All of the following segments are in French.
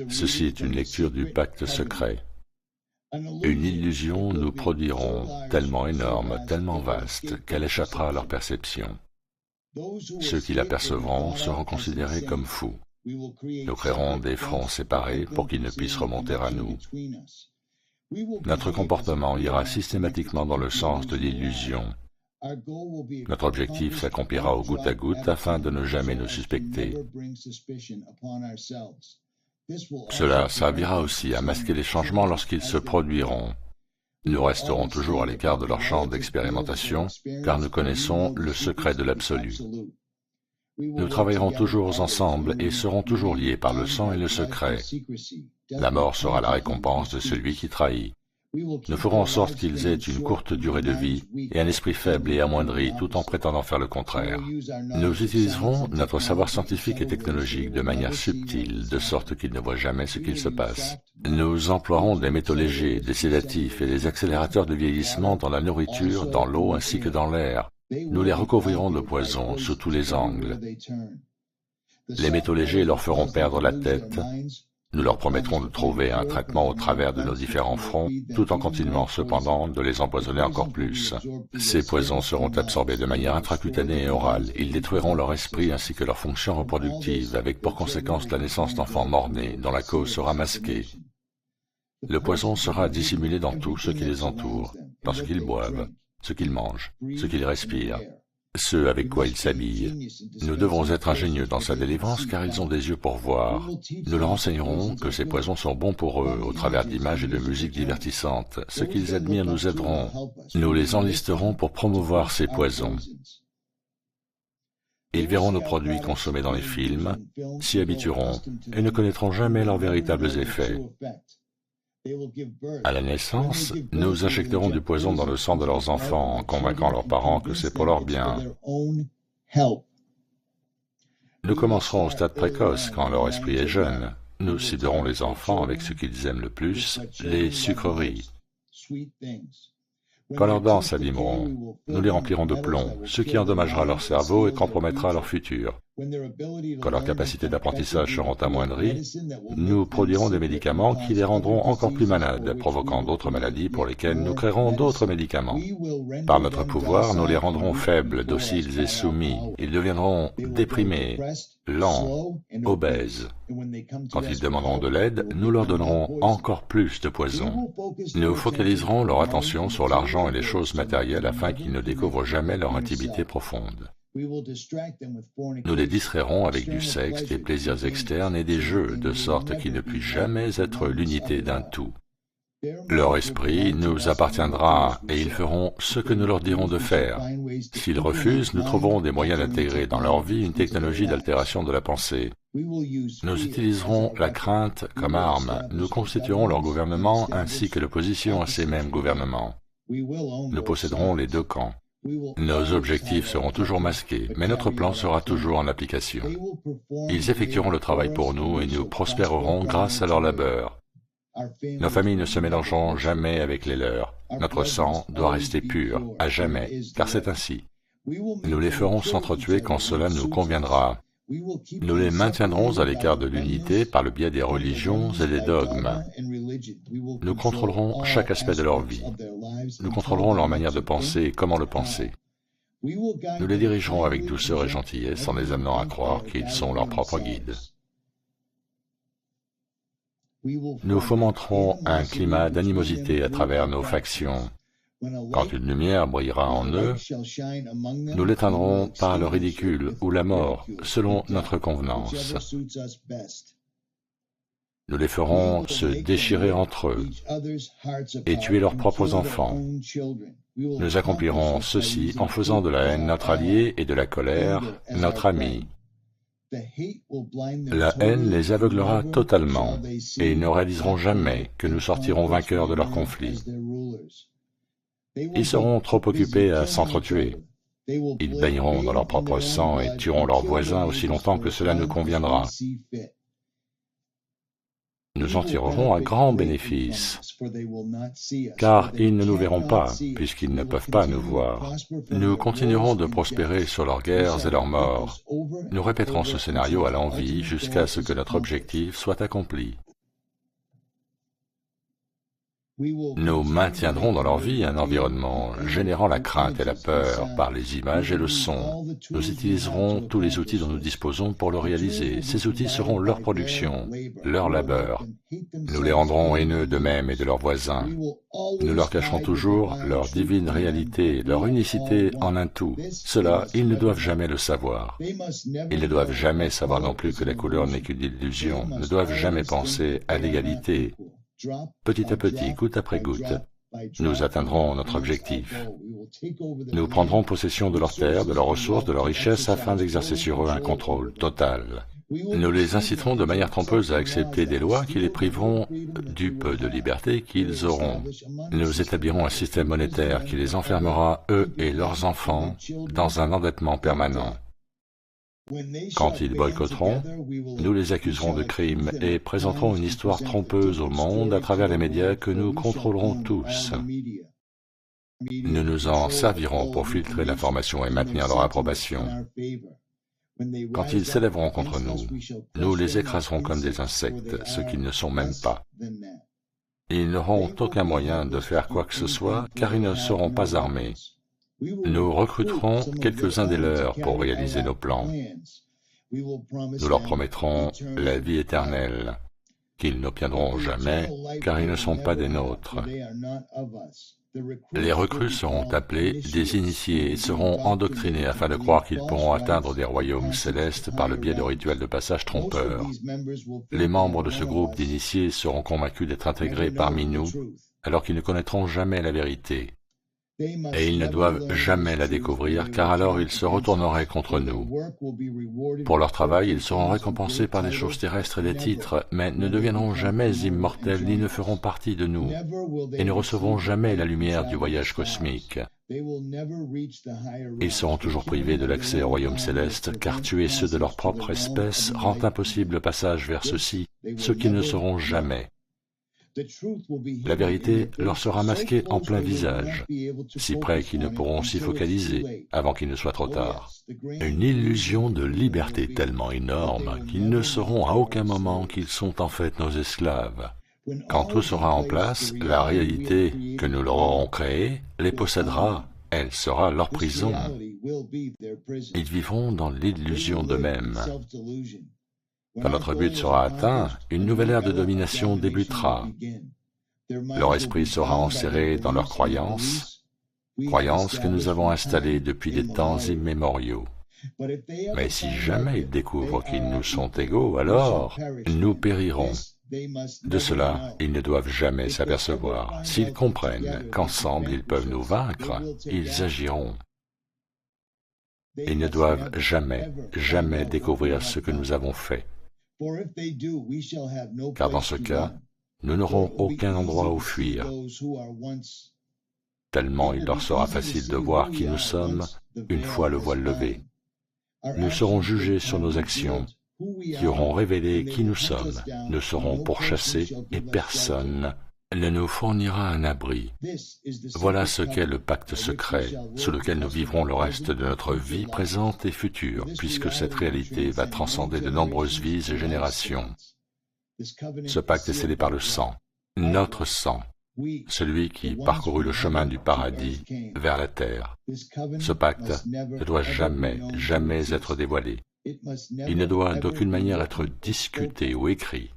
Ceci est une lecture du pacte secret. Une illusion nous produiront tellement énorme, tellement vaste, qu'elle échappera à leur perception. Ceux qui l'apercevront seront considérés comme fous. Nous créerons des fronts séparés pour qu'ils ne puissent remonter à nous. Notre comportement ira systématiquement dans le sens de l'illusion. Notre objectif s'accomplira au goutte à goutte afin de ne jamais nous suspecter. Cela servira aussi à masquer les changements lorsqu'ils se produiront. Nous resterons toujours à l'écart de leur champ d'expérimentation, car nous connaissons le secret de l'absolu. Nous travaillerons toujours ensemble et serons toujours liés par le sang et le secret. La mort sera la récompense de celui qui trahit. Nous ferons en sorte qu'ils aient une courte durée de vie et un esprit faible et amoindri tout en prétendant faire le contraire. Nous utiliserons notre savoir scientifique et technologique de manière subtile, de sorte qu'ils ne voient jamais ce qu'il se passe. Nous emploierons des métaux légers, des sédatifs et des accélérateurs de vieillissement dans la nourriture, dans l'eau ainsi que dans l'air. Nous les recouvrirons de poison sous tous les angles. Les métaux légers leur feront perdre la tête. Nous leur promettrons de trouver un traitement au travers de nos différents fronts, tout en continuant cependant de les empoisonner encore plus. Ces poisons seront absorbés de manière intracutanée et orale. Ils détruiront leur esprit ainsi que leurs fonctions reproductives, avec pour conséquence la naissance d'enfants morts-nés, dont la cause sera masquée. Le poison sera dissimulé dans tout ce qui les entoure, dans ce qu'ils boivent, ce qu'ils mangent, ce qu'ils respirent, ce avec quoi ils s'habillent. Nous devons être ingénieux dans sa délivrance car ils ont des yeux pour voir. Nous leur enseignerons que ces poisons sont bons pour eux au travers d'images et de musiques divertissantes. Ceux qu'ils admirent nous aideront. Nous les enlisterons pour promouvoir ces poisons. Ils verront nos produits consommés dans les films, s'y habitueront et ne connaîtront jamais leurs véritables effets. À la naissance, nous injecterons du poison dans le sang de leurs enfants en convainquant leurs parents que c'est pour leur bien. Nous commencerons au stade précoce, quand leur esprit est jeune. Nous ciblerons les enfants avec ce qu'ils aiment le plus, les sucreries. Quand leurs dents s'abîmeront, nous les remplirons de plomb, ce qui endommagera leur cerveau et compromettra leur futur. Quand leurs capacités d'apprentissage seront amoindries, nous produirons des médicaments qui les rendront encore plus malades, provoquant d'autres maladies pour lesquelles nous créerons d'autres médicaments. Par notre pouvoir, nous les rendrons faibles, dociles et soumis. Ils deviendront déprimés, lents, obèses. Quand ils demanderont de l'aide, nous leur donnerons encore plus de poison. Nous focaliserons leur attention sur l'argent et les choses matérielles afin qu'ils ne découvrent jamais leur intimité profonde. Nous les distrairons avec du sexe, des plaisirs externes et des jeux, de sorte qu'ils ne puissent jamais être l'unité d'un tout. Leur esprit nous appartiendra et ils feront ce que nous leur dirons de faire. S'ils refusent, nous trouverons des moyens d'intégrer dans leur vie une technologie d'altération de la pensée. Nous utiliserons la crainte comme arme. Nous constituerons leur gouvernement ainsi que l'opposition à ces mêmes gouvernements. Nous posséderons les deux camps. Nos objectifs seront toujours masqués, mais notre plan sera toujours en application. Ils effectueront le travail pour nous et nous prospérerons grâce à leur labeur. Nos familles ne se mélangeront jamais avec les leurs. Notre sang doit rester pur, à jamais, car c'est ainsi. Nous les ferons s'entretuer quand cela nous conviendra. Nous les maintiendrons à l'écart de l'unité par le biais des religions et des dogmes. Nous contrôlerons chaque aspect de leur vie. Nous contrôlerons leur manière de penser et comment le penser. Nous les dirigerons avec douceur et gentillesse en les amenant à croire qu'ils sont leurs propres guides. Nous fomenterons un climat d'animosité à travers nos factions. Quand une lumière brillera en eux, nous l'éteindrons par le ridicule ou la mort, selon notre convenance. Nous les ferons se déchirer entre eux et tuer leurs propres enfants. Nous accomplirons ceci en faisant de la haine notre allié et de la colère notre ami. La haine les aveuglera totalement et ils ne réaliseront jamais que nous sortirons vainqueurs de leur conflit. Ils seront trop occupés à s'entretuer. Ils baigneront dans leur propre sang et tueront leurs voisins aussi longtemps que cela nous conviendra. Nous nous en tirerons un grand bénéfice, car ils ne nous verront pas, puisqu'ils ne peuvent pas nous voir. Nous continuerons de prospérer sur leurs guerres et leurs morts. Nous répéterons ce scénario à l'envi jusqu'à ce que notre objectif soit accompli. Nous maintiendrons dans leur vie un environnement générant la crainte et la peur par les images et le son. Nous utiliserons tous les outils dont nous disposons pour le réaliser. Ces outils seront leur production, leur labeur. Nous les rendrons haineux d'eux-mêmes et de leurs voisins. Nous leur cacherons toujours leur divine réalité, leur unicité en un tout. Cela, ils ne doivent jamais le savoir. Ils ne doivent jamais savoir non plus que la couleur n'est qu'une illusion, ne doivent jamais penser à l'égalité. Petit à petit, goutte après goutte, nous atteindrons notre objectif. Nous prendrons possession de leurs terres, de leurs ressources, de leurs richesses, afin d'exercer sur eux un contrôle total. Nous les inciterons de manière trompeuse à accepter des lois qui les priveront du peu de liberté qu'ils auront. Nous établirons un système monétaire qui les enfermera, eux et leurs enfants, dans un endettement permanent. Quand ils boycotteront, nous les accuserons de crimes et présenterons une histoire trompeuse au monde à travers les médias que nous contrôlerons tous. Nous nous en servirons pour filtrer l'information et maintenir leur approbation. Quand ils s'élèveront contre nous, nous les écraserons comme des insectes, ce qu'ils ne sont même pas. Ils n'auront aucun moyen de faire quoi que ce soit, car ils ne seront pas armés. Nous recruterons quelques-uns des leurs pour réaliser nos plans. Nous leur promettrons la vie éternelle, qu'ils n'obtiendront jamais, car ils ne sont pas des nôtres. Les recrues seront appelés des initiés et seront endoctrinés afin de croire qu'ils pourront atteindre des royaumes célestes par le biais de rituels de passage trompeurs. Les membres de ce groupe d'initiés seront convaincus d'être intégrés parmi nous, alors qu'ils ne connaîtront jamais la vérité. Et ils ne doivent jamais la découvrir, car alors ils se retourneraient contre nous. Pour leur travail, ils seront récompensés par des choses terrestres et des titres, mais ne deviendront jamais immortels ni ne feront partie de nous, et ne recevront jamais la lumière du voyage cosmique. Ils seront toujours privés de l'accès au royaume céleste, car tuer ceux de leur propre espèce rend impossible le passage vers ceux-ci, ceux qui ne seront jamais. La vérité leur sera masquée en plein visage, si près qu'ils ne pourront s'y focaliser avant qu'il ne soit trop tard. Une illusion de liberté tellement énorme qu'ils ne sauront à aucun moment qu'ils sont en fait nos esclaves. Quand tout sera en place, la réalité que nous leur aurons créée les possédera, elle sera leur prison. Ils vivront dans l'illusion d'eux-mêmes. Quand notre but sera atteint, une nouvelle ère de domination débutera. Leur esprit sera enserré dans leurs croyances que nous avons installées depuis des temps immémoriaux. Mais si jamais ils découvrent qu'ils nous sont égaux, alors nous périrons. De cela, ils ne doivent jamais s'apercevoir. S'ils comprennent qu'ensemble ils peuvent nous vaincre, ils agiront. Ils ne doivent jamais, jamais découvrir ce que nous avons fait. Car dans ce cas, nous n'aurons aucun endroit où fuir, tellement il leur sera facile de voir qui nous sommes une fois le voile levé. Nous serons jugés sur nos actions, qui auront révélé qui nous sommes. Nous serons pourchassés et personne ne nous fournira un abri. Voilà ce qu'est le pacte secret, sous lequel nous vivrons le reste de notre vie présente et future, puisque cette réalité va transcender de nombreuses vies et générations. Ce pacte est scellé par le sang, notre sang, celui qui parcourut le chemin du paradis vers la terre. Ce pacte ne doit jamais, jamais être dévoilé. Il ne doit d'aucune manière être discuté ou écrit.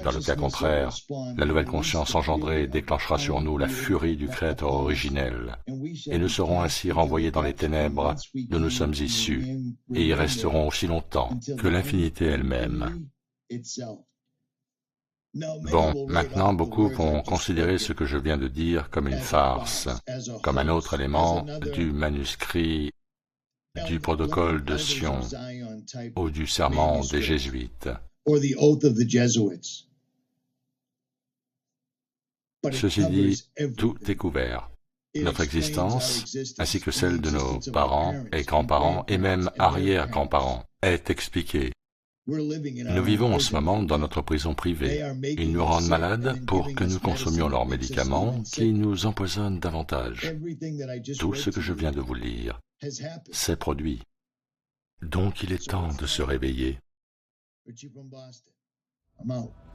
Dans le cas contraire, la nouvelle conscience engendrée déclenchera sur nous la furie du Créateur originel, et nous serons ainsi renvoyés dans les ténèbres d'où nous sommes issus, et y resterons aussi longtemps que l'infinité elle-même. Bon, maintenant beaucoup vont considérer ce que je viens de dire comme une farce, comme un autre élément du manuscrit du protocole de Sion ou du serment des Jésuites. Ceci dit, tout est couvert. Notre existence, ainsi que celle de nos parents et grands-parents et même arrière-grands-parents, est expliquée. Nous vivons en ce moment dans notre prison privée. Ils nous rendent malades pour que nous consommions leurs médicaments qui nous empoisonnent davantage. Tout ce que je viens de vous lire s'est produit. Donc il est temps de se réveiller. I'm out.